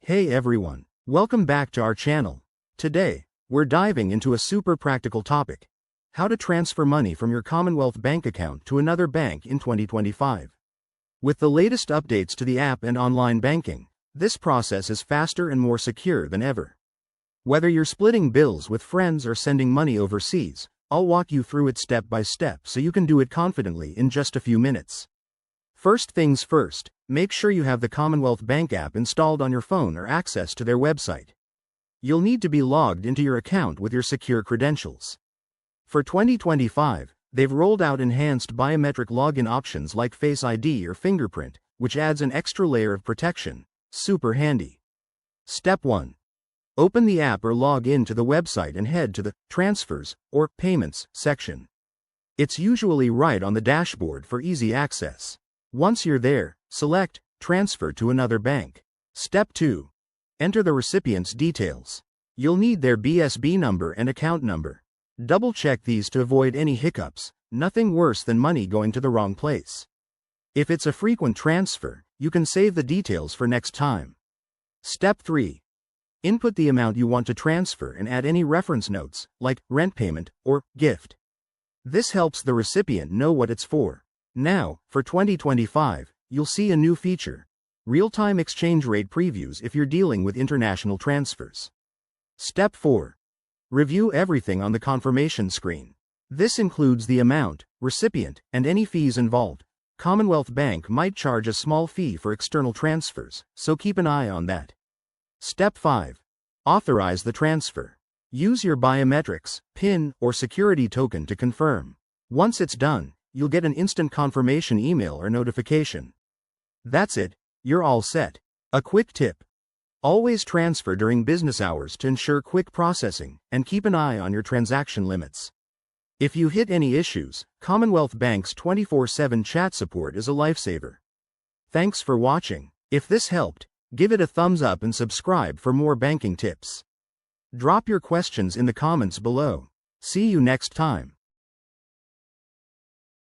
Hey everyone, welcome back to our channel. Today, we're diving into a super practical topic: how to transfer money from your Commonwealth bank account to another bank in 2025. With the latest updates to the app and online banking, this process is faster and more secure than ever. Whether you're splitting bills with friends or sending money overseas, I'll walk you through it step by step so you can do it confidently in just a few minutes. First things first, make sure you have the Commonwealth Bank app installed on your phone or access to their website. You'll need to be logged into your account with your secure credentials. For 2025, they've rolled out enhanced biometric login options like Face ID or fingerprint, which adds an extra layer of protection. Super handy. Step 1. Open the app or log in to the website and head to the Transfers or Payments section. It's usually right on the dashboard for easy access. Once you're there, select Transfer to another bank. Step 2. Enter the recipient's details. You'll need their BSB number and account number. Double-check these to avoid any hiccups. Nothing worse than money going to the wrong place. If it's a frequent transfer, you can save the details for next time. Step 3. Input the amount you want to transfer and add any reference notes, like rent payment or gift. This helps the recipient know what it's for. Now, for 2025, you'll see a new feature: real-time exchange rate previews if you're dealing with international transfers. Step 4. Review everything on the confirmation screen. This includes the amount, recipient, and any fees involved. Commonwealth Bank might charge a small fee for external transfers, so keep an eye on that. Step 5. Authorize the transfer. Use your biometrics, PIN, or security token to confirm. Once it's done, you'll get an instant confirmation email or notification. That's it, you're all set. A quick tip: always transfer during business hours to ensure quick processing, and keep an eye on your transaction limits. If you hit any issues, Commonwealth Bank's 24/7 chat support is a lifesaver. Thanks for watching. If this helped, give it a thumbs up and subscribe for more banking tips. Drop your questions in the comments below. See you next time.